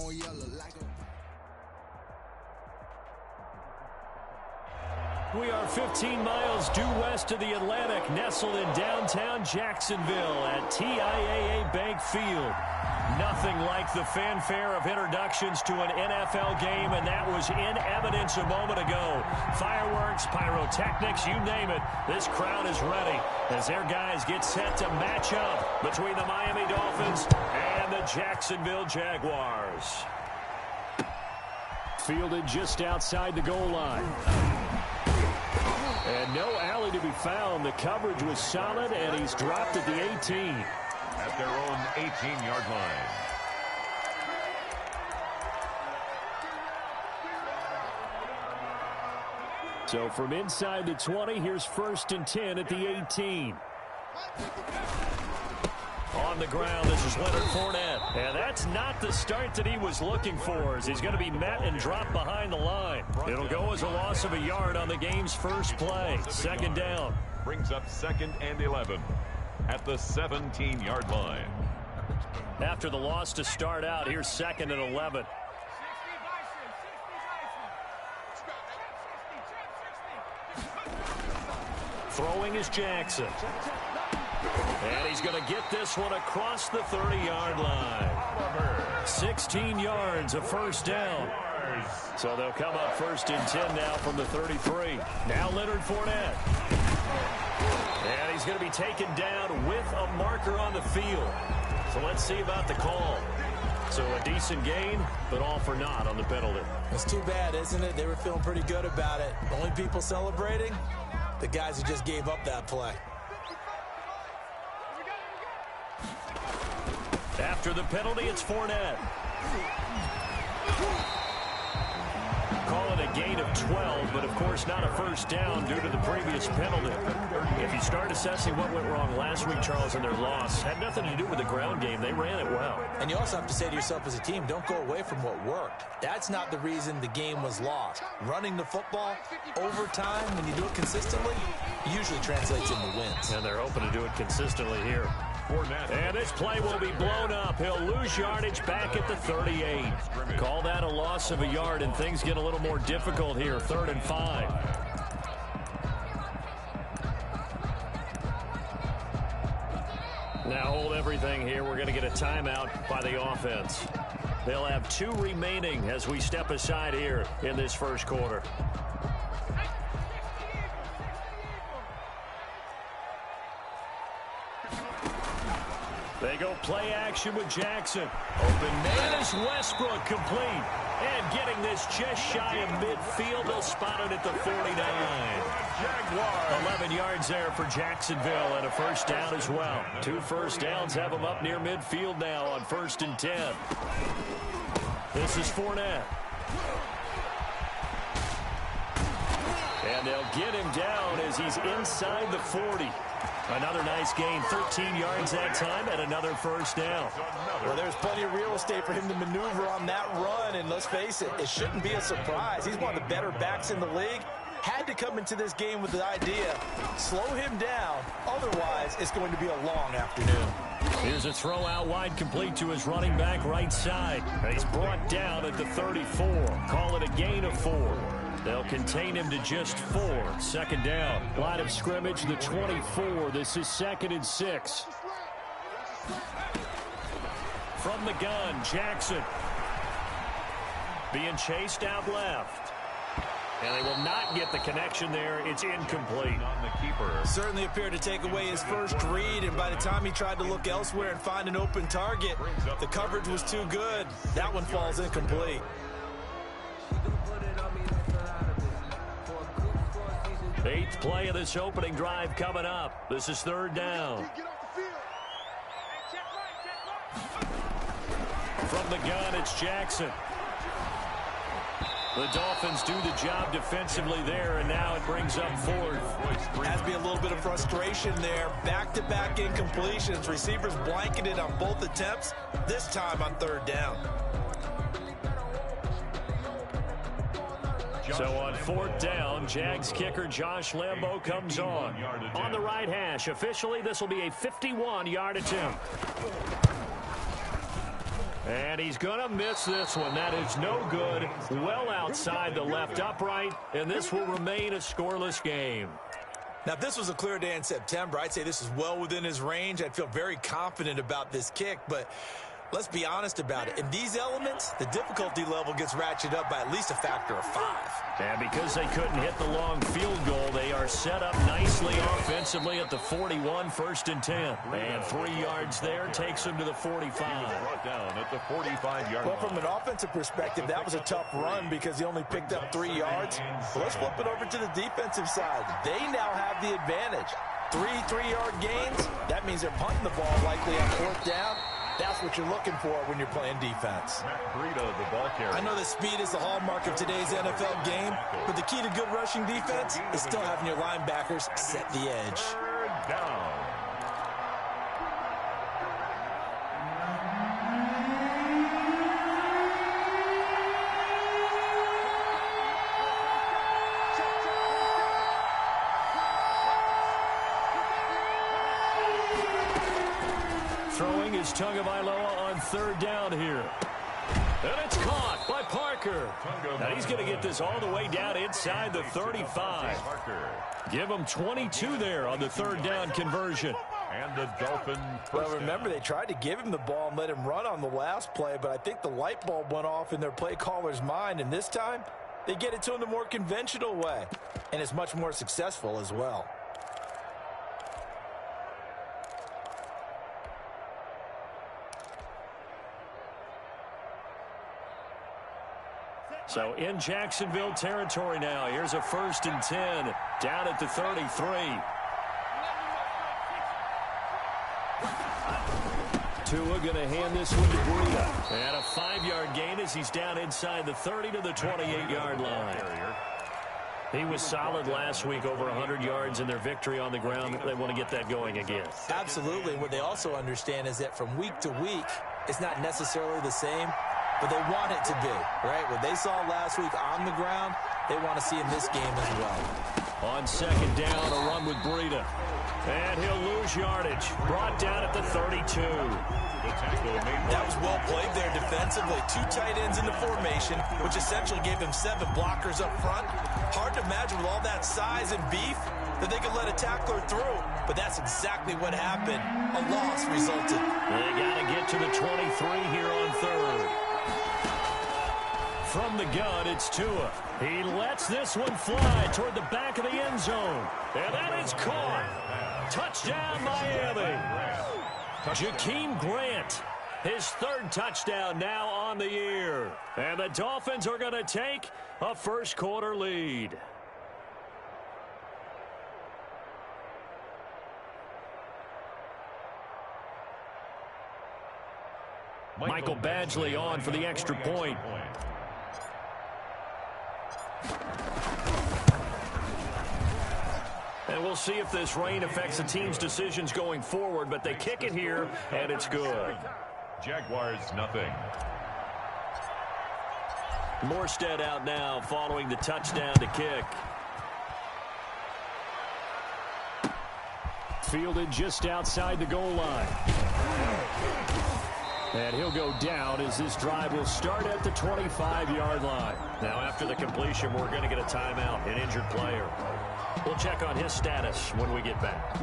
We are 15 miles due west of the Atlantic, nestled in downtown Jacksonville at TIAA Bank Field. Nothing like the fanfare of introductions to an NFL game, and that was in evidence a moment ago. Fireworks, pyrotechnics, you name it. This crowd is ready as their guys get set to match up between the Miami Dolphins and the Jacksonville Jaguars. Fielded just outside the goal line. And no alley to be found. The coverage was solid, and he's dropped at the 18. At their own 18-yard line. So from inside the 20, here's 1st and 10 at the 18. On the ground, this is Leonard Fournette. And that's not the start that he was looking for, as he's going to be met and dropped behind the line. It'll go as a loss of a yard on the game's first play. 2nd down. Brings up 2nd and 11 at the 17-yard line. After the loss to start out, here's 2nd and 11. Throwing is Jackson. And he's going to get this one across the 30-yard line. 16 yards, a 1st down. So they'll come up 1st and 10 now from the 33. Now Leonard Fournette. And he's going to be taken down with a marker on the field. So let's see about the call. So a decent gain, but all for naught on the penalty. It's too bad, isn't it? They were feeling pretty good about it. The only people celebrating, the guys who just gave up that play. After the penalty, it's Fournette. Call it a gain of 12, but of course not a 1st down due to the previous penalty. If you start assessing what went wrong last week, Charles, in their loss, had nothing to do with the ground game. They ran it well. And you also have to say to yourself as a team, don't go away from what worked. That's not the reason the game was lost. Running the football over time, when you do it consistently, usually translates into wins. And they're hoping to do it consistently here. And this play will be blown up. He'll lose yardage back at the 38. Call that a loss of a yard, and things get a little more difficult here. 3rd and 5. Now hold everything here. We're going to get a timeout by the offense. They'll have 2 remaining as we step aside here in this 1st quarter. They go play action with Jackson. Open man is Westbrook, complete. And getting this just shy of midfield. They'll spot it at the 49. 11 yards there for Jacksonville, and a 1st down as well. 2 1st downs have them up near midfield now on 1st and 10. This is Fournette. And they'll get him down as he's inside the 40. Another nice gain, 13 yards that time, and another 1st down. Well, there's plenty of real estate for him to maneuver on that run, and let's face it, it shouldn't be a surprise. He's one of the better backs in the league. Had to come into this game with the idea, slow him down, otherwise it's going to be a long afternoon. Here's a throw out wide, complete to his running back right side. He's brought down at the 34. Call it a gain of 4. They'll contain him to just 4. 2nd down. Line of scrimmage, the 24. This is 2nd and 6. From the gun, Jackson. Being chased out left. And they will not get the connection there. It's incomplete. On the keeper. Certainly appeared to take away his first read, and by the time he tried to look elsewhere and find an open target, the coverage was too good. That one falls incomplete. 8th play of this opening drive coming up. This is 3rd down. From the gun, it's Jackson. The Dolphins do the job defensively there, and now it brings up 4th. Has to be a little bit of frustration there. Back-to-back incompletions. Receivers blanketed on both attempts, this time on 3rd down. So on 4th down, Jags kicker Josh Lambo comes on. On the right hash, officially this will be a 51-yard attempt. And he's going to miss this one. That is no good. Well outside the left upright, and this will remain a scoreless game. Now, if this was a clear day in September, I'd say this is well within his range. I'd feel very confident about this kick, but let's be honest about it. In these elements, the difficulty level gets ratcheted up by at least a factor of 5. And because they couldn't hit the long field goal, they are set up nicely offensively at the 41, 1st and 10. And 3 yards there takes them to the 45. Brought down at the 45-yard line. Well, from an offensive perspective, that was a tough run because he only picked up 3 yards. Well, let's flip it over to the defensive side. They now have the advantage. 3 3-yard gains. That means they're punting the ball likely on 4th down. That's what you're looking for when you're playing defense. The ball carrier. I know that speed is the hallmark of today's NFL game, but the key to good rushing defense is still having your linebackers set the edge. Third down. Throwing is Tagovailoa on 3rd down here. And it's caught by Parker. Now he's going to get this all the way down inside the 35. Give him 22 there on the 3rd down conversion. And the Dolphins. Well, remember, they tried to give him the ball and let him run on the last play, but I think the light bulb went off in their play caller's mind, and this time they get it to him the more conventional way, and it's much more successful as well. So in Jacksonville territory now. Here's a 1st and 10 down at the 33. Tua going to hand this one to Breida. And a 5-yard gain as he's down inside the 30 to the 28-yard line. He was solid last week, over 100 yards in their victory on the ground. They want to get that going again. Absolutely. What they also understand is that from week to week, it's not necessarily the same, but they want it to be, right? What they saw last week on the ground, they want to see in this game as well. On 2nd down, a run with Breida. And he'll lose yardage. Brought down at the 32. That was well played there defensively. 2 tight ends in the formation, which essentially gave them 7 blockers up front. Hard to imagine with all that size and beef that they could let a tackler through. But that's exactly what happened. A loss resulted. They got to get to the 23 here on 3rd. From the gun, it's Tua. He lets this one fly toward the back of the end zone. And that is caught. Touchdown, Miami. Jakeem Grant, his 3rd touchdown now on the year. And the Dolphins are going to take a 1st quarter lead. Michael Badgley on for the extra point. And we'll see if this rain affects the team's decisions going forward, but they kick it here, and it's good. Jaguars, nothing. Morstead out now following the touchdown to kick. Fielded just outside the goal line. And he'll go down as this drive will start at the 25-yard line. Now, after the completion, we're going to get a timeout, an injured player. We'll check on his status when we get back.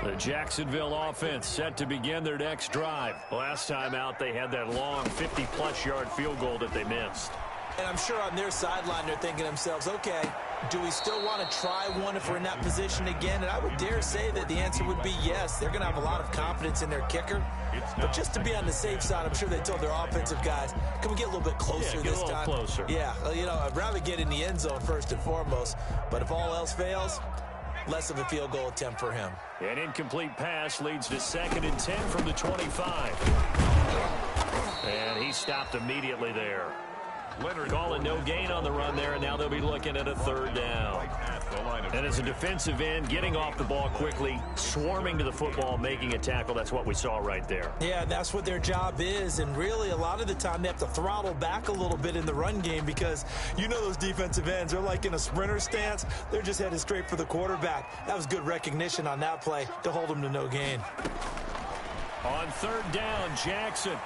The Jacksonville offense set to begin their next drive. Last time out, they had that long 50-plus yard field goal that they missed. And I'm sure on their sideline they're thinking to themselves, okay, do we still want to try one if we're in that position again? And I would dare say that the answer would be yes. They're going to have a lot of confidence in their kicker. But just to be on the safe side, I'm sure they told their offensive guys, can we get a little bit closer this time? Get a little closer. Yeah, you know, I'd rather get in the end zone first and foremost. But if all else fails, less of a field goal attempt for him. An incomplete pass leads to 2nd and 10 from the 25. And he stopped immediately there. Leonard calling no gain on the run there, and now they'll be looking at a 3rd down. At the line of And as a defensive end, getting off the ball quickly, swarming to the football, making a tackle, that's what we saw right there. Yeah, that's what their job is. And really, a lot of the time, they have to throttle back a little bit in the run game because you know those defensive ends, they're like in a sprinter stance. They're just headed straight for the quarterback. That was good recognition on that play to hold them to no gain. On third down, Jackson.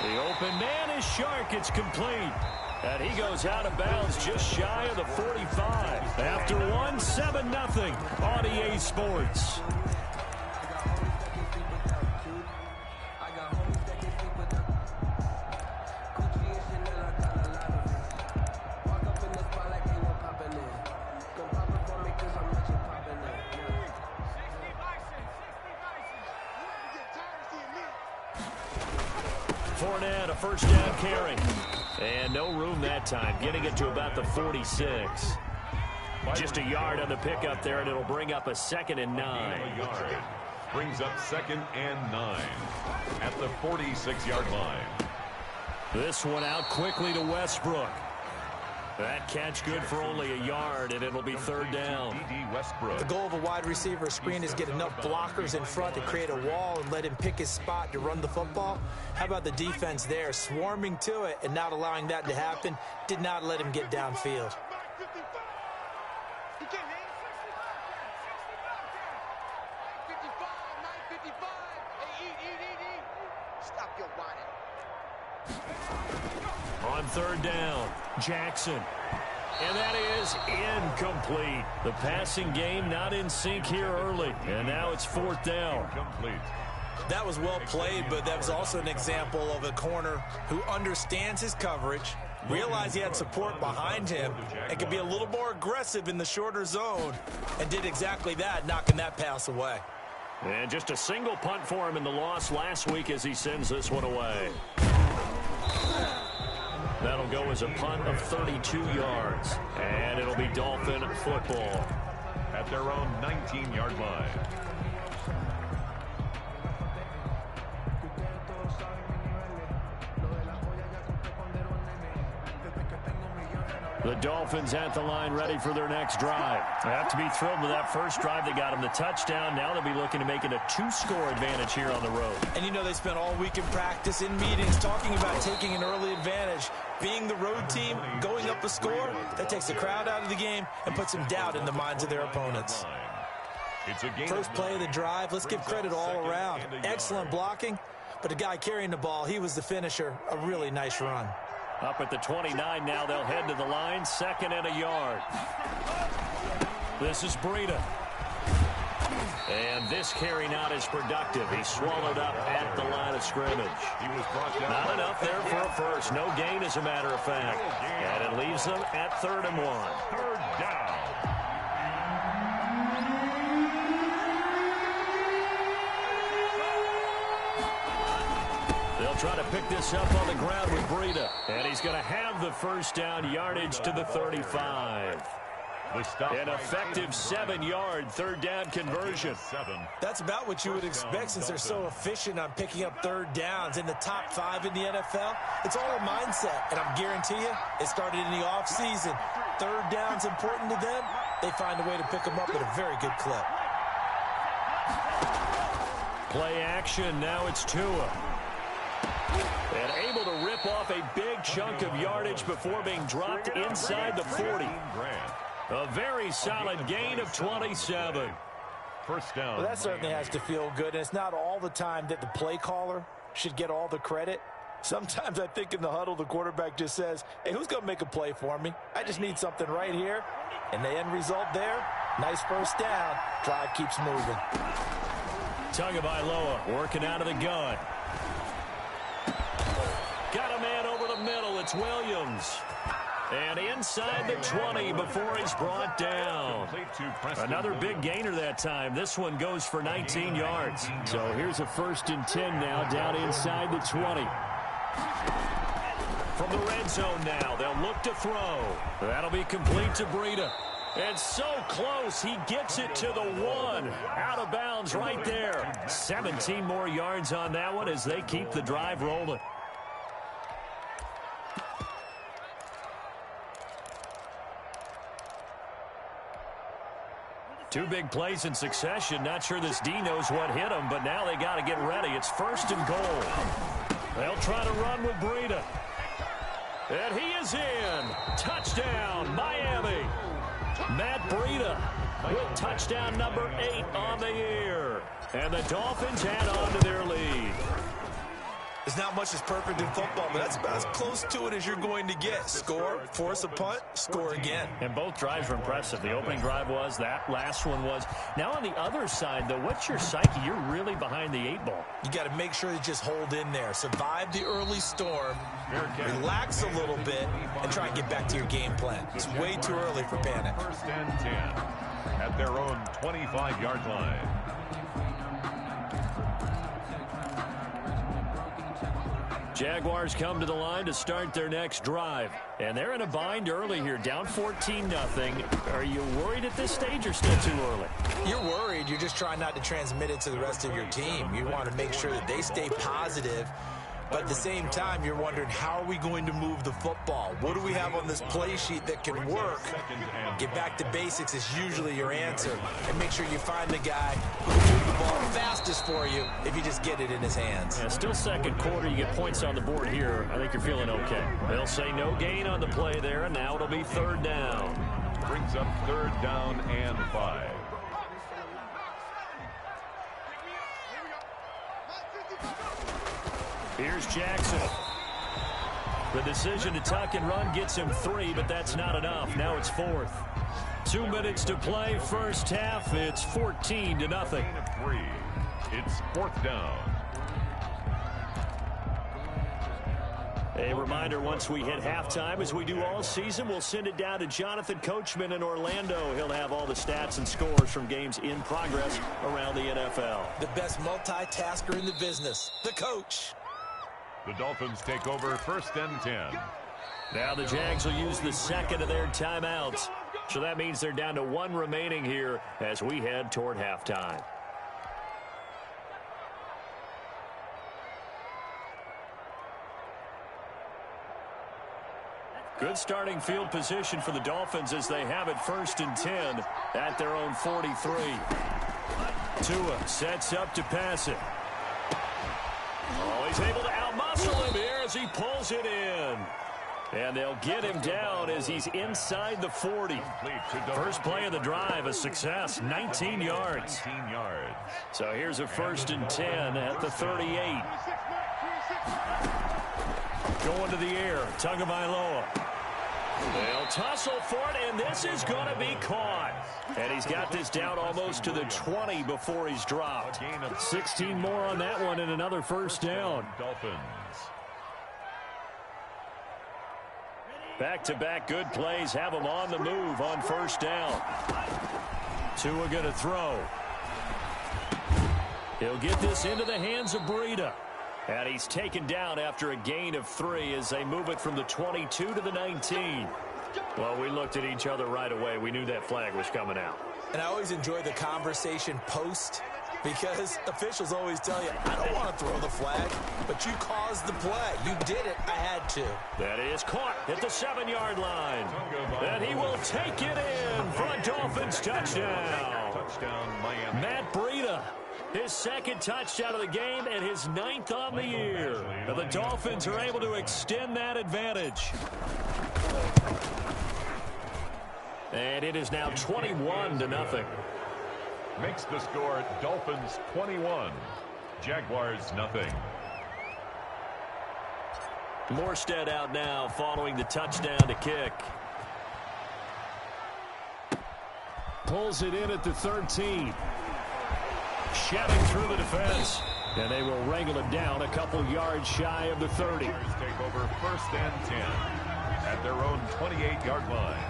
The open man is Shark. It's complete. And he goes out of bounds just shy of the 45. After one, 7-0 on EA Sports. Fournette, a first down carry. And no room that time, getting it to about the 46. Just a yard on the pickup there, and it'll bring up a 2nd and 9. Brings up 2nd and 9 at the 46-yard line. This one out quickly to Westbrook. That catch good for only a yard, and it'll be third down. The goal of a wide receiver screen is get enough blockers in front to create a wall and let him pick his spot to run the football. How about the defense there, swarming to it and not allowing that to happen? Did not let him get downfield. On third down, Jackson. And that is incomplete. The passing game not in sync here early. And now it's fourth down. Incomplete. That was well played, but that was also an example of a corner who understands his coverage, realized he had support behind him, and could be a little more aggressive in the shorter zone, and did exactly that, knocking that pass away. And just a single punt for him in the loss last week as he sends this one away. That'll go as a punt of 32 yards. And it'll be Dolphin football at their own 19-yard line. The Dolphins at the line ready for their next drive. They have to be thrilled with that first drive that got them the touchdown. Now they'll be looking to make it a 2-score advantage here on the road. And you know they spent all week in practice, in meetings, talking about taking an early advantage. Being the road team, going up a score, that takes the crowd out of the game and puts some doubt in the minds of their opponents. First play of the drive, let's give credit all around. Excellent blocking, but the guy carrying the ball, he was the finisher. A really nice run. Up at the 29 now, they'll head to the line, 2nd and a yard. This is Breida. And this carry not as productive. He's swallowed up at the line of scrimmage. Not enough there for a first. No gain, as a matter of fact. And it leaves them at 3rd and 1. Third down. They'll try to pick this up on the ground with Breida. And he's going to have the first down, yardage to the 35. An effective 7-yard third down conversion. That's about what you would expect since they're so efficient on picking up third downs in the top 5 in the NFL. It's all a mindset, and I guarantee you it started in the offseason. Third down's important to them. They find a way to pick them up at a very good clip. Play action. Now it's Tua. And able to rip off a big chunk of yardage before being dropped inside the 40. A very solid gain of 27. First down. Well, that certainly has to feel good, and it's not all the time that the play caller should get all the credit. Sometimes I think in the huddle, the quarterback just says, hey, who's going to make a play for me? I just need something right here. And the end result there, nice first down. Drive keeps moving. Tagovailoa working out of the gun. Got a man over the middle. It's Williams. And inside the 20 before he's brought down. Another big gainer that time. This one goes for 19 yards. So here's a 1st and 10 now down inside the 20. From the red zone now, they'll look to throw. That'll be complete to Breida. And so close, he gets it to the 1. Out of bounds right there. 17 more yards on that one as they keep the drive rolling. Two big plays in succession. Not sure this D knows what hit him, but now they got to get ready. It's 1st and goal. They'll try to run with Breida. And he is in. Touchdown, Miami. Matt Breida with touchdown number 8 on the year. And the Dolphins add on to their lead. There's not much that's perfect in football, but that's about as close to it as you're going to get. Score, force a punt, score again. And both drives were impressive. The opening drive was, that last one was. Now on the other side, though, what's your psyche? You're really behind the 8 ball. You got to make sure you just hold in there. Survive the early storm, relax a little bit, and try and get back to your game plan. It's way too early for panic. 1st and 10 at their own 25-yard line. Jaguars come to the line to start their next drive. And they're in a bind early here, down 14-0. Are you worried at this stage or still too early? You're worried. You're just trying not to transmit it to the rest of your team. You want to make sure that they stay positive. But at the same time, you're wondering, how are we going to move the football? What do we have on this play sheet that can work? Get back to basics is usually your answer. And make sure you find the guy who can move the ball fastest for you if you just get it in his hands. Yeah, still second quarter. You get points on the board here. I think you're feeling okay. They'll say no gain on the play there, and now it'll be 3rd down. Brings up 3rd down and 5. Here's Jackson. The decision to tuck and run gets him 3, but that's not enough. Now it's 4th. 2 minutes to play, first half. It's 14-0. Gain of 3. It's 4th down. A reminder, once we hit halftime, as we do all season, we'll send it down to Jonathan Coachman in Orlando. He'll have all the stats and scores from games in progress around the NFL. The best multitasker in the business, the coach. The Dolphins take over 1st and 10. Now the Jags will use the second of their timeouts. So that means they're down to 1 remaining here as we head toward halftime. Good starting field position for the Dolphins as they have it 1st and 10 at their own 43. Tua sets up to pass it. Oh, he's able to outmuscle him here as he pulls it in. And they'll get him down as he's inside the 40. First play of the drive, a success, 19 yards. 19 yards. So here's a 1st and 10 at the 38. Going to the air, Tagovailoa. They'll tussle for it, and this is going to be caught. And he's got this down almost to the 20 before he's dropped. 16 more on that one and another 1st down. Dolphins. Back-to-back good plays have him on the move on 1st down. Tua going to throw. He'll get this into the hands of Breida. And he's taken down after a gain of 3 as they move it from the 22 to the 19. Well, we looked at each other right away. We knew that flag was coming out. And I always enjoy the conversation post because officials always tell you, I don't want to throw the flag, but you caused the play. You did it. I had to. That is caught at the 7-yard line. And he will take it in for a Dolphins touchdown. Touchdown, Miami. Matt Breida. His 2nd touchdown of the game and his 9th on the year. And the Dolphins are able to extend that advantage. And it is now 21-0. Makes the score Dolphins 21, Jaguars nothing. Morstead out now following the touchdown to kick. Pulls it in at the 13. Shouting through the defense. And they will wrangle him down a couple yards shy of the 30. Take over 1st and 10 at their own 28-yard line.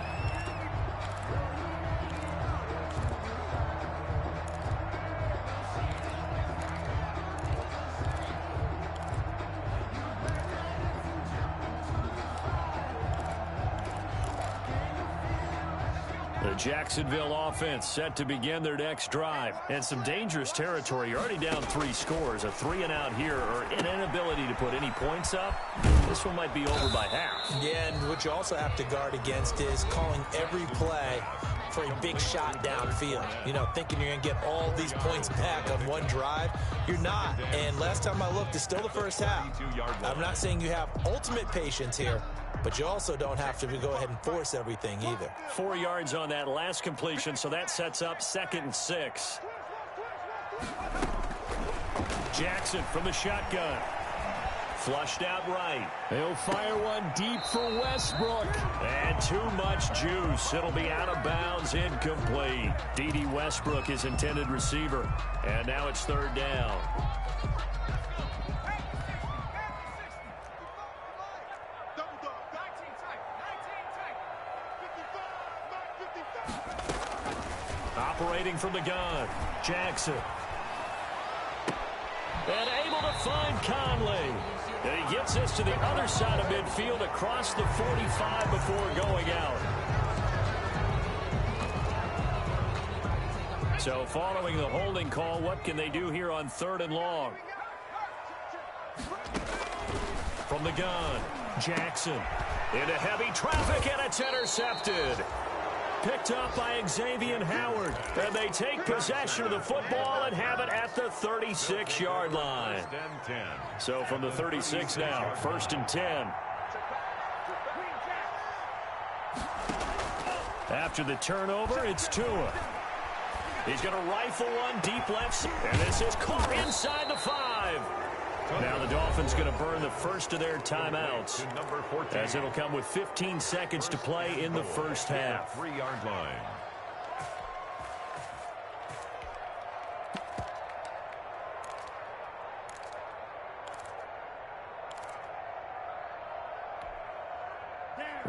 The Jacksonville offense set to begin their next drive. And some dangerous territory. You're already down 3 scores. A 3-and-out here or an inability to put any points up. This one might be over by half. Yeah, and what you also have to guard against is calling every play for a big shot downfield. You know, thinking you're going to get all these points back on one drive. You're not. And last time I looked, it's still the first half. I'm not saying you have ultimate patience here, but you also don't have to go ahead and force everything either. 4 yards on that last completion, so that sets up 2nd and 6. Jackson from the shotgun. Flushed out right. He'll fire one deep for Westbrook. And too much juice. It'll be out of bounds, incomplete. D.D. Westbrook, his intended receiver. And now it's 3rd down. Operating from the gun, Jackson. And able to find Conley. And he gets us to the other side of midfield across the 45 before going out. So following the holding call, what can they do here on 3rd and long? From the gun, Jackson. Into heavy traffic, and it's intercepted. Picked up by Xavier Howard. And they take possession of the football and have it at the 36-yard line. So from the 36 now, 1st and 10. After the turnover, it's Tua. He's going to rifle one deep left. And this is caught inside the 5. Now the Dolphins going to burn the first of their timeouts, as it'll come with 15 seconds to play in the first half. 3-yard line.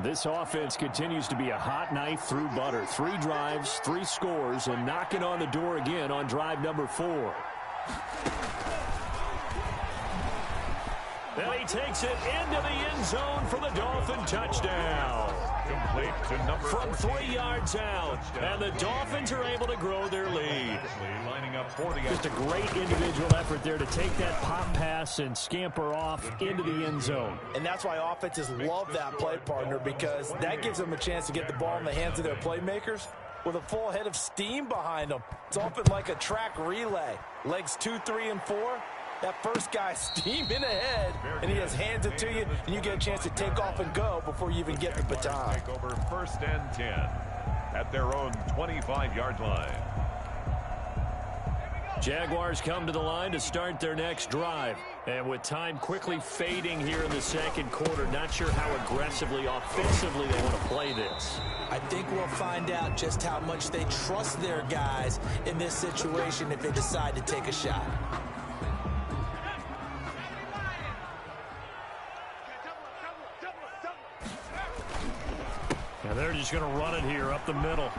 This offense continues to be a hot knife through butter. 3 drives, 3 scores, and knocking on the door again on drive number 4. And he takes it into the end zone for the Dolphin touchdown. Complete to number From 14. 3 yards out. And the Dolphins are able to grow their lead. Lining up for the Just a great individual effort there to take that pop pass and scamper off into the end zone. And that's why offenses love that play, partner, because that gives them a chance to get the ball in the hands of their playmakers with a full head of steam behind them. It's often like a track relay. Legs 2, 3, and 4. That first guy steaming ahead, and he just hands it to you, and you get a chance to take off and go before you even get the baton. Take over 1st and 10 at their own 25-yard line. Jaguars come to the line to start their next drive. And with time quickly fading here in the 2nd quarter, not sure how aggressively, offensively they want to play this. I think we'll find out just how much they trust their guys in this situation if they decide to take a shot. And they're just going to run it here up the middle.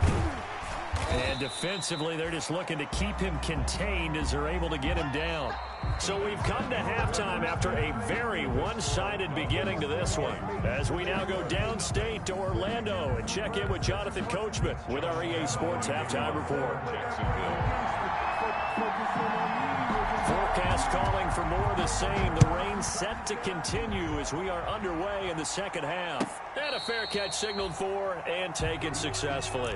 And defensively, they're just looking to keep him contained as they're able to get him down. So we've come to halftime after a very one-sided beginning to this one. As we now go downstate to Orlando and check in with Jonathan Coachman with our EA Sports Halftime Report. Forecast calling for more of the same. The rain set to continue as we are underway in the 2nd half. And a fair catch signaled for and taken successfully.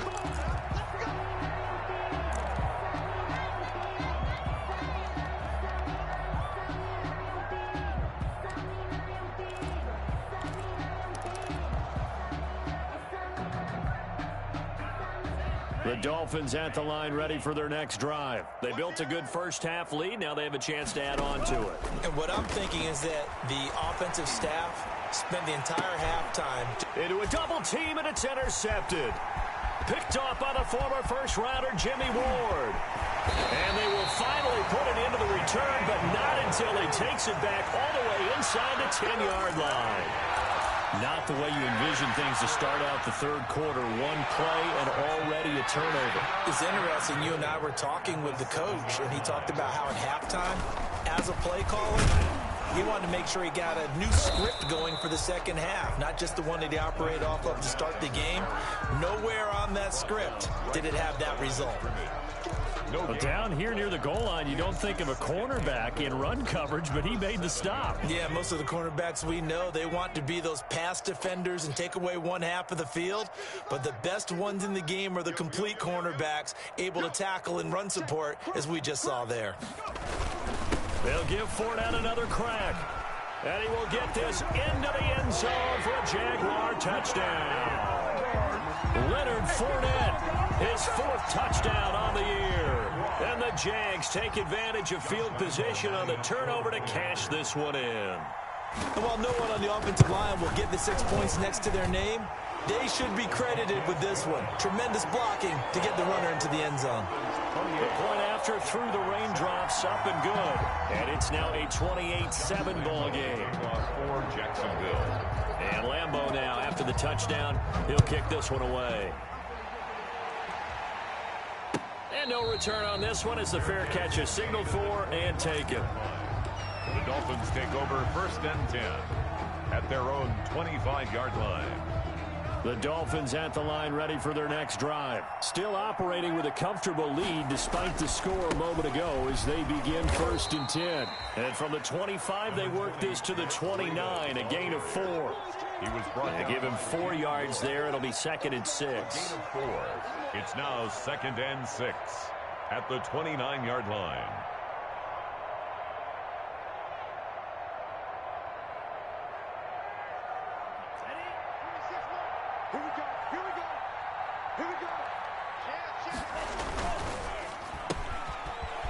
The Dolphins at the line ready for their next drive. They built a good first half lead. Now they have a chance to add on to it. And what I'm thinking is that the offensive staff spent the entire halftime Into a double team, and it's intercepted. Picked off by the former first-rounder Jimmy Ward. And they will finally put it into the return, but not until he takes it back all the way inside the 10-yard line. Not the way you envision things to start out the 3rd quarter. One play and already a turnover. It's interesting. You and I were talking with the coach, and he talked about how at halftime, as a play caller, he wanted to make sure he got a new script going for the 2nd half, not just the one that he operated off of to start the game. Nowhere on that script did it have that result. No Well, down here near the goal line, you don't think of a cornerback in run coverage, but he made the stop. Yeah, most of the cornerbacks we know, they want to be those pass defenders and take away one half of the field. But the best ones in the game are the complete cornerbacks, able to tackle and run support, as we just saw there. They'll give Fournette another crack. And he will get this into the end zone for a Jaguar touchdown. Leonard Fournette, his 4th touchdown on the year. And the Jags take advantage of field position on the turnover to cash this one in. And while no one on the offensive line will get the 6 points next to their name, they should be credited with this one. Tremendous blocking to get the runner into the end zone. The point after through the raindrops, up and good. And it's now a 28-7 ball game. For Jacksonville. And Lambeau now, after the touchdown, he'll kick this one away. And no return on this one as the fair catch is signaled for and taken. The Dolphins take over 1st and 10 at their own 25-yard line. The Dolphins at the line ready for their next drive. Still operating with a comfortable lead despite the score a moment ago as they begin 1st and 10. And from the 25, they work this to the 29, a gain of 4. He was brought down. They give him 4 yards there. It'll be 2nd and 6. Gain of 4. It's now 2nd and 6 at the 29-yard line.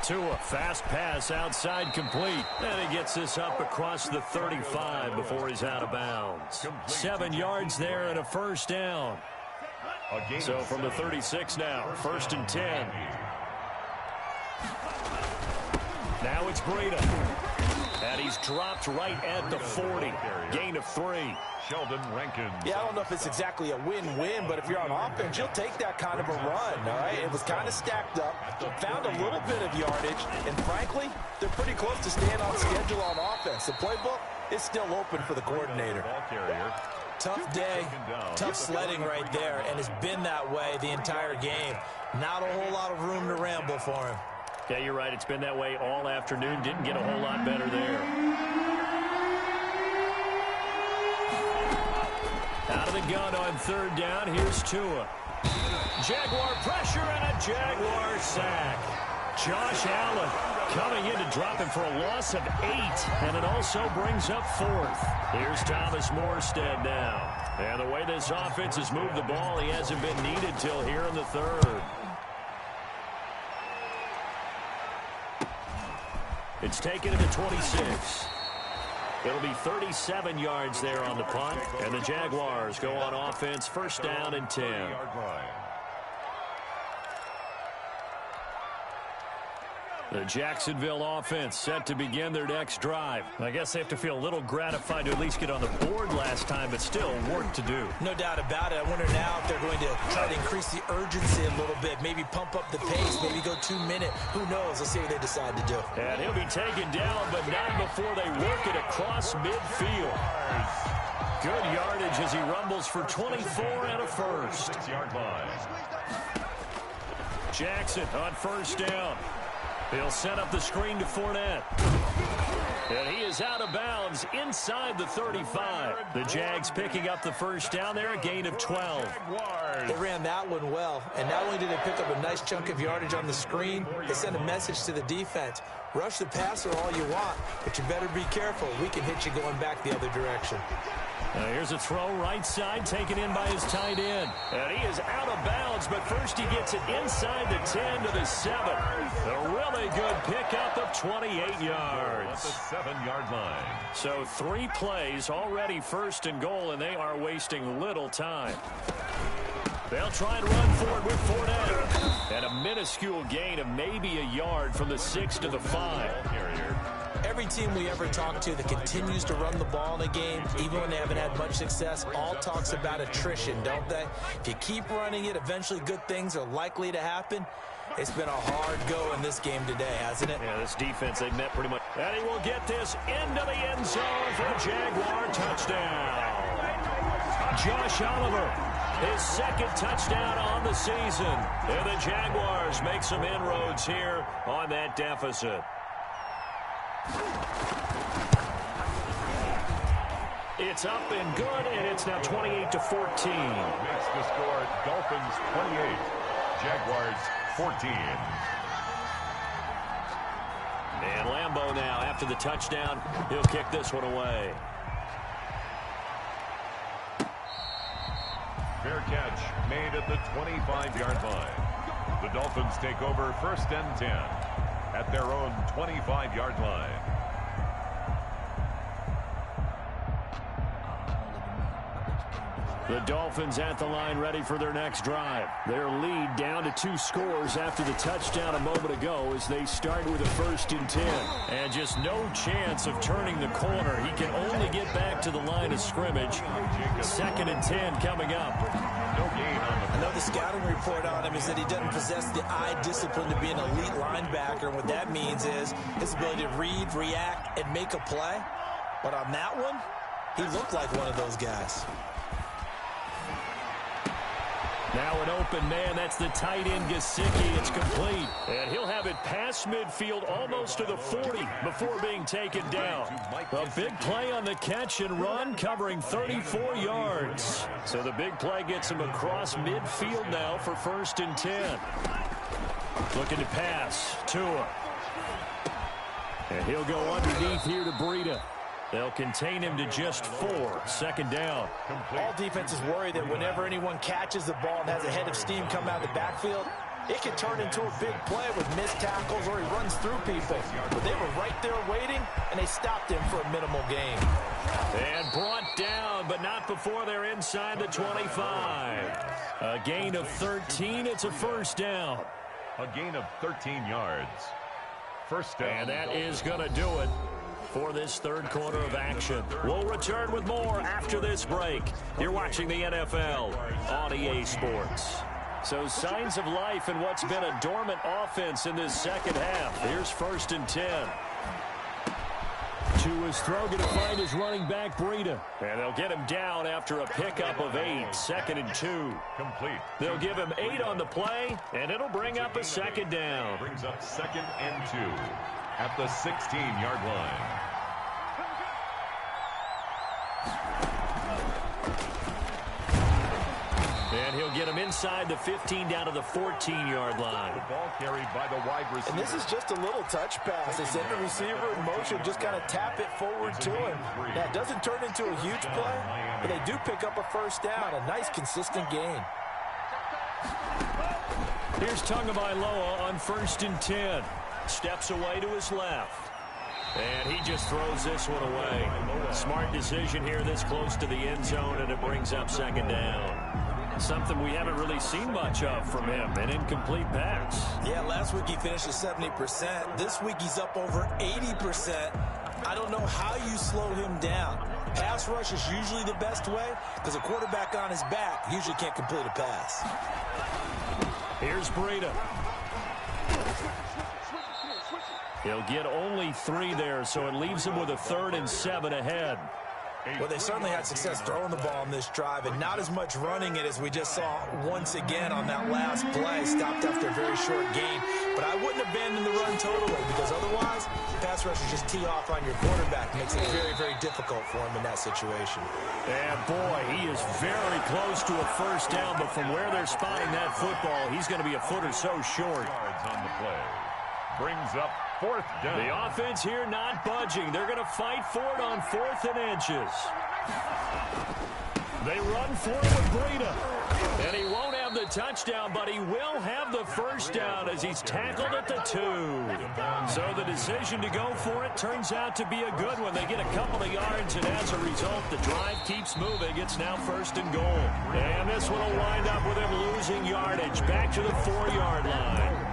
Tua, fast pass outside complete. And he gets this up across the 35 before he's out of bounds. 7 yards there and a 1st down. So from the 36 now, 1st and 10. Now it's Breida. And he's dropped right at the 40. Gain of 3. Sheldon Rankins. Yeah, I don't know if it's exactly a win-win, but if you're on offense, you'll take that kind of a run, all right? It was kind of stacked up, found a little bit of yardage, and frankly, they're pretty close to staying on schedule on offense. The playbook is still open for the coordinator. Tough day, tough sledding right there, and it's been that way the entire game. Not a whole lot of room to ramble for him. Yeah, you're right. It's been that way all afternoon. Didn't get a whole lot better there. Out of the gun on 3rd down. Here's Tua. Jaguar pressure and a Jaguar sack. Josh Allen coming in to drop him for a loss of 8. And it also brings up 4th. Here's Thomas Morstead now. And the way this offense has moved the ball, he hasn't been needed till here in the 3rd. It's taken to the 26. It'll be 37 yards there on the punt. And the Jaguars go on offense, 1st down and 10. The Jacksonville offense set to begin their next drive. I guess they have to feel a little gratified to at least get on the board last time, but still work to do. No doubt about it. I wonder now if they're going to try to increase the urgency a little bit, maybe pump up the pace, maybe go 2-minute. Who knows? Let's see what they decide to do. And he'll be taken down, but not before they work it across midfield. Good yardage as he rumbles for 24 and a 1st. 6-yard line. Jackson on 1st down. He'll set up the screen to Fournette. And he is out of bounds inside the 35. The Jags picking up the 1st down there, a gain of 12. They ran that one well, and not only did they pick up a nice chunk of yardage on the screen, they sent a message to the defense. Rush the passer all you want, but you better be careful. We can hit you going back the other direction. Here's a throw right side, taken in by his tight end. And he is out of bounds, but first he gets it inside the 10 to the 7. A really good pickup of 28 yards. At the 7-yard line. So 3 plays, already 1st and goal, and they are wasting little time. They'll try and run for it with Fournette. And a minuscule gain of maybe a yard from the 6 to the 5. Every team we ever talk to that continues to run the ball in a game, even when they haven't had much success, all talks about attrition, don't they? If you keep running it, eventually good things are likely to happen. It's been a hard go in this game today, hasn't it? Yeah, this defense, they've met pretty much. And he will get this into the end zone for a Jaguar touchdown. Josh Oliver his second touchdown on the season. And the Jaguars make some inroads here on that deficit. It's up and good, and it's now 28-14. Makes the score Dolphins 28, Jaguars 14. And Lambeau now, after the touchdown, he'll kick this one away. Fair catch made at the 25-yard line. The Dolphins take over 1st and 10 at their own 25-yard line. The Dolphins at the line ready for their next drive. Their lead down to 2 scores after the touchdown a moment ago as they start with a 1st and 10. And just no chance of turning the corner. He can only get back to the line of scrimmage. 2nd and 10 coming up. No gain on the... I know the scouting report on him is that he doesn't possess the eye discipline to be an elite linebacker. And what that means is his ability to read, react, and make a play. But on that one, he looked like one of those guys. Now an open man, that's the tight end Gesicki. It's complete. And he'll have it past midfield almost to the 40 before being taken down. A big play on the catch and run covering 34 yards. So the big play gets him across midfield now for 1st and 10. Looking to pass. Tua. And he'll go underneath here to Breida. They'll contain him to just 4. 2nd down. All defenses worry that whenever anyone catches the ball and has a head of steam come out of the backfield, it can turn into a big play with missed tackles or he runs through people. But they were right there waiting, and they stopped him for a minimal gain. And brought down, but not before they're inside the 25. A gain of 13. It's a 1st down. A gain of 13 yards. 1st down. And that is going to do it for this 3rd quarter of action. We'll return with more after this break. You're watching the NFL on EA Sports. So signs of life in what's been a dormant offense in this 2nd half. Here's 1st and 10. To his throw, going to find his running back, Breida. And they'll get him down after a pickup of 8. 2nd and 2. Complete. They'll give him 8 on the play, and it'll bring up a 2nd down. Brings up 2nd and 2 at the 16-yard line. And he'll get him inside the 15 down to the 14-yard line. The ball carried by the wide receiver. And this is just a little touch pass. They send the receiver in motion, just kind of tap it forward to him. Now, it doesn't turn into a huge play, but they do pick up a 1st down, a nice, consistent gain. Here's Tagovailoa on 1st and 10. Steps away to his left. And he just throws this one away. Smart decision here this close to the end zone, and it brings up 2nd down. Something we haven't really seen much of from him, an incomplete pass. Yeah, last week he finished at 70%. This week he's up over 80%. I don't know how you slow him down. Pass rush is usually the best way because a quarterback on his back usually can't complete a pass. Here's Breida. He'll get only 3 there, so it leaves him with a 3rd and 7 ahead. Well, they certainly had success throwing the ball in this drive, and not as much running it as we just saw once again on that last play. Stopped after a very short gain. But I wouldn't abandon the run totally, because otherwise, pass rushers just tee off on your quarterback. Makes it very, very difficult for him in that situation. And boy, he is very close to a 1st down, but from where they're spotting that football, he's going to be a foot or so short. Yards on the play. Brings up 4th down. The offense here not budging. They're going to fight for it on 4th and inches. They run for it with Breida. And he won't have the touchdown, but he will have the 1st down as he's tackled at the 2. So the decision to go for it turns out to be a good one. They get a couple of yards, and as a result, the drive keeps moving. It's now 1st and goal. And this one will wind up with him losing yardage back to the 4-yard line.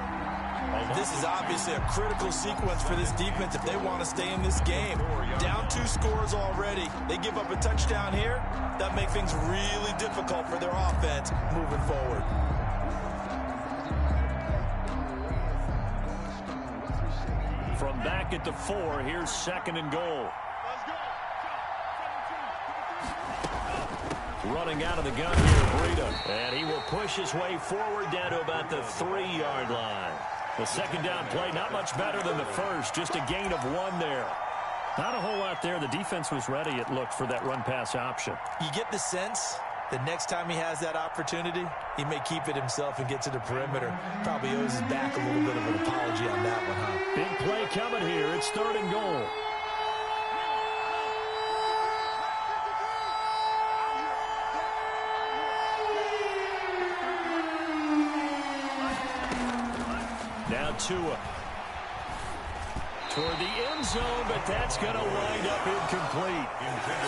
This is obviously a critical sequence for this defense if they want to stay in this game. Down 2 scores already. They give up a touchdown here. That makes things really difficult for their offense moving forward. From back at the 4, here's 2nd and goal. running out of the gun here, Breida. And he will push his way forward down to about the 3-yard line. The second down play, not much better than the first, just a gain of 1 there. Not a whole lot there. The defense was ready, it looked, for that run-pass option. You get the sense that next time he has that opportunity, he may keep it himself and get to the perimeter. Probably owes his back a little bit of an apology on that one, huh? Big play coming here. It's 3rd and goal. Now Tua. Toward the end zone, but that's going to wind up incomplete.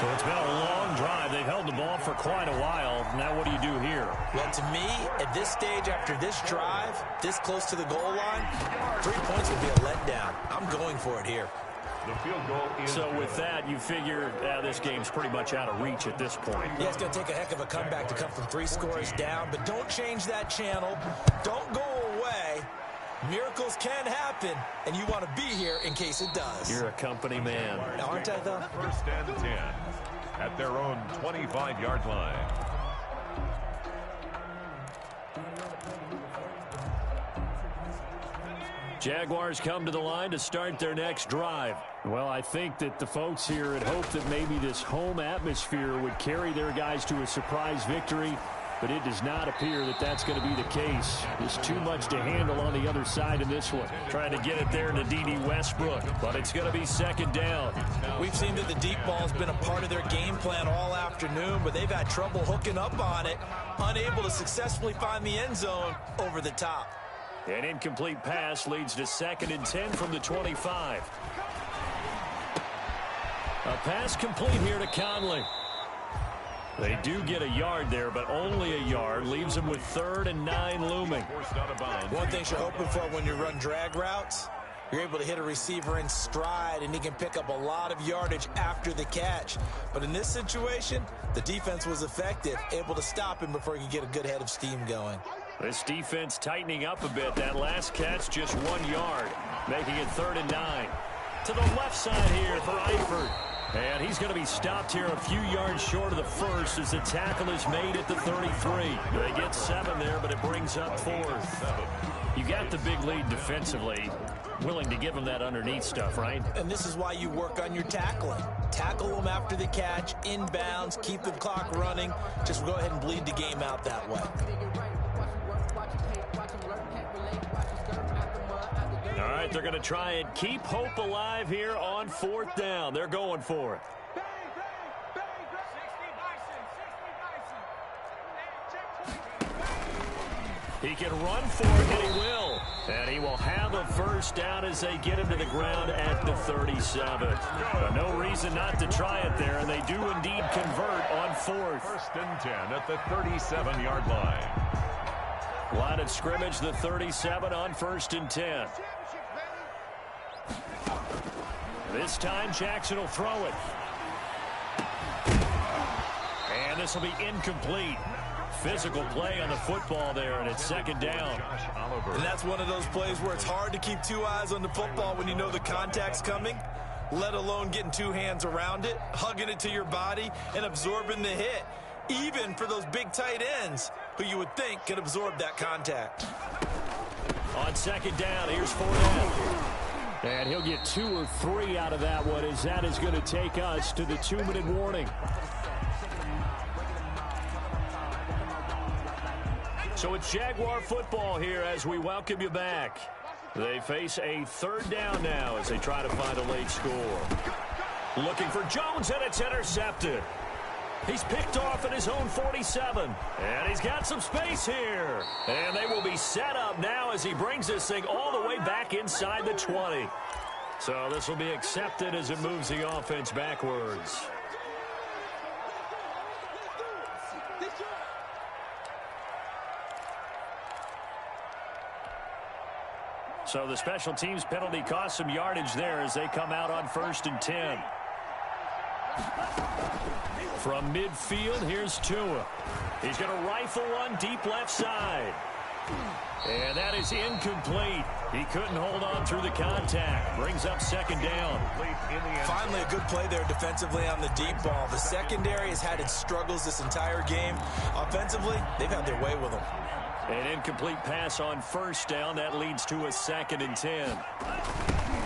So it's been a long drive. They've held the ball for quite a while. Now what do you do here? Well, to me, at this stage, after this drive, this close to the goal line, 3 points would be a letdown. I'm going for it here. The field goal is so with that, you figure this game's pretty much out of reach at this point. Yeah, it's going to take a heck of a comeback to come from 3 scores down, but don't change that channel. Don't go away. Miracles can happen, and you want to be here in case it does. You're a company man. Now, aren't I, though? 1st and 10 at their own 25-yard line. Jaguars come to the line to start their next drive. Well, I think that the folks here had hoped that maybe this home atmosphere would carry their guys to a surprise victory, but it does not appear that that's going to be the case. There's too much to handle on the other side in this one. Trying to get it there to D.D. Westbrook, but it's going to be 2nd down. We've seen that the deep ball's been a part of their game plan all afternoon, but they've had trouble hooking up on it, unable to successfully find the end zone over the top. An incomplete pass leads to 2nd and 10 from the 25. A pass complete here to Conley. They do get a yard there, but only a yard. Leaves them with 3rd and 9 looming. One thing you're hoping for when you run drag routes, you're able to hit a receiver in stride, and he can pick up a lot of yardage after the catch. But in this situation, the defense was effective, able to stop him before he could get a good head of steam going. This defense tightening up a bit. That last catch, just 1 yard, making it 3rd and 9. To the left side here for Eifert. And he's going to be stopped here a few yards short of the first as the tackle is made at the 33. They get 7 there, but it brings up 4th. You got the big lead defensively. Willing to give them that underneath stuff, right? And this is why you work on your tackling. Tackle them after the catch, inbounds, keep the clock running. Just go ahead and bleed the game out that way. All right, they're going to try and keep hope alive here on 4th down. They're going for it. He can run for it, and he will. And he will have a 1st down as they get him to the ground at the 37. No reason not to try it there, and they do indeed convert on 4th. 1st and 10 at the 37-yard line. Line of scrimmage, the 37 on 1st and 10. This time, Jackson will throw it. And this will be incomplete. Physical play on the football there, and it's 2nd down. And that's one of those plays where it's hard to keep 2 eyes on the football when you know the contact's coming, let alone getting 2 hands around it, hugging it to your body, and absorbing the hit, even for those big tight ends who you would think could absorb that contact. On 2nd down, here's Fournette. And he'll get 2 or 3 out of that one, as that is going to take us to the 2-minute warning. So it's Jaguar football here as we welcome you back. They face a 3rd down now as they try to find a late score. Looking for Jones, and it's intercepted. He's picked off at his own 47. And he's got some space here. And they will be set up now as he brings this thing all the way back inside the 20. So this will be accepted as it moves the offense backwards. So the special teams penalty cost some yardage there as they come out on 1st and 10. From midfield, here's Tua. He's going to rifle one deep left side. And that is incomplete. He couldn't hold on through the contact. Brings up second down. Finally, a good play there defensively on the deep ball. The secondary has had its struggles this entire game. Offensively, they've had their way with them. An incomplete pass on first down. That leads to a 2nd and 10.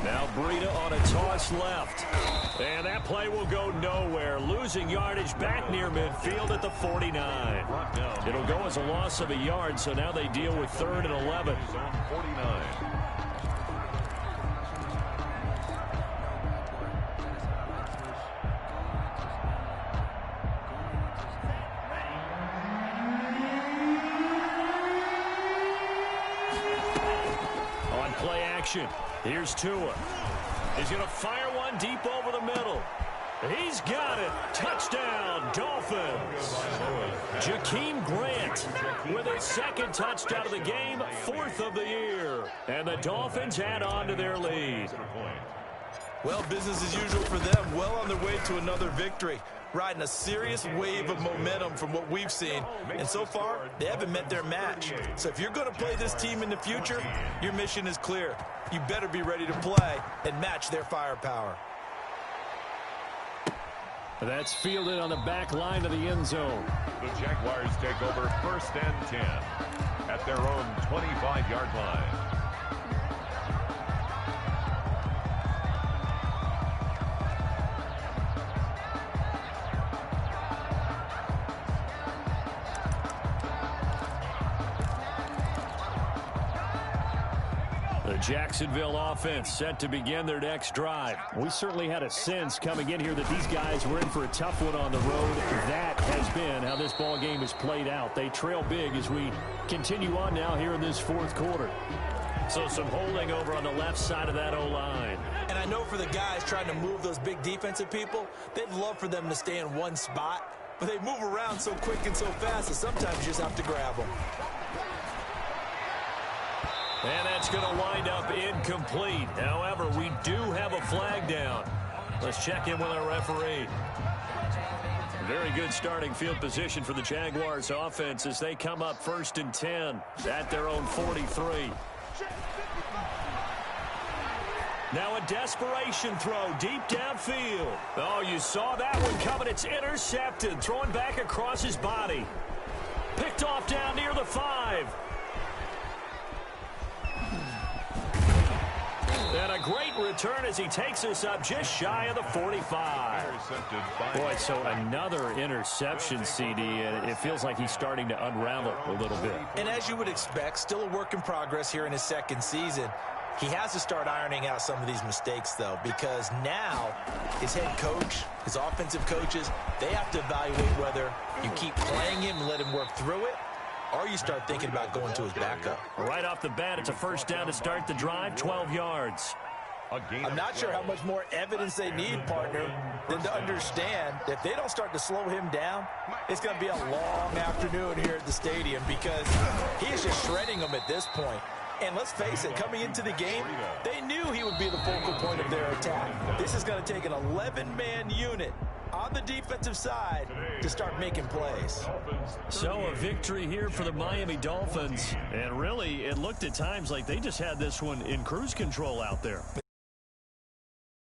Now Breida on a toss left. And that play will go nowhere. Losing yardage back near midfield at the 49. It'll go as a loss of a yard, so now they deal with 3rd and 11. 49. Play action. Here's Tua. He's going to fire one deep over the middle. He's got it. Touchdown, Dolphins. Jakeem Grant with his 2nd touchdown of the game, 4th of the year. And the Dolphins add on to their lead. Well, business as usual for them. Well on their way to another victory. Riding a serious wave of momentum from what we've seen. And so far, they haven't met their match. So if you're going to play this team in the future, your mission is clear. You better be ready to play and match their firepower. That's fielded on the back line of the end zone. The Jaguars take over 1st and 10 at their own 25-yard line. The Jacksonville offense set to begin their next drive. We certainly had a sense coming in here that these guys were in for a tough one on the road. That has been how this ball game has played out. They trail big as we continue on now here in this 4th quarter. So some holding over on the left side of that O-line. And I know for the guys trying to move those big defensive people, they'd love for them to stay in one spot. But they move around so quick and so fast that sometimes you just have to grab them. And that's going to wind up incomplete. However, we do have a flag down. Let's check in with our referee. Very good starting field position for the Jaguars offense as they come up 1st and 10 at their own 43. Now a desperation throw deep downfield. Oh, you saw that one coming. It's intercepted. Throwing back across his body. Picked off down near the 5. And a great return as he takes us up just shy of the 45. Boy, so another interception, CD, and it feels like he's starting to unravel a little bit. And as you would expect, still a work in progress here in his 2nd season. He has to start ironing out some of these mistakes, though, because now his head coach, his offensive coaches, they have to evaluate whether you keep playing him and let him work through it, or you start thinking about going to his backup. Right off the bat, it's a 1st down to start the drive, 12 yards. I'm not sure how much more evidence they need, partner, than to understand that if they don't start to slow him down, it's going to be a long afternoon here at the stadium because he is just shredding them at this point. And let's face it, coming into the game, they knew he would be the focal point of their attack. This is going to take an 11-man unit on the defensive side to start making plays. So a victory here for the Miami Dolphins. And really, it looked at times like they just had this one in cruise control out there.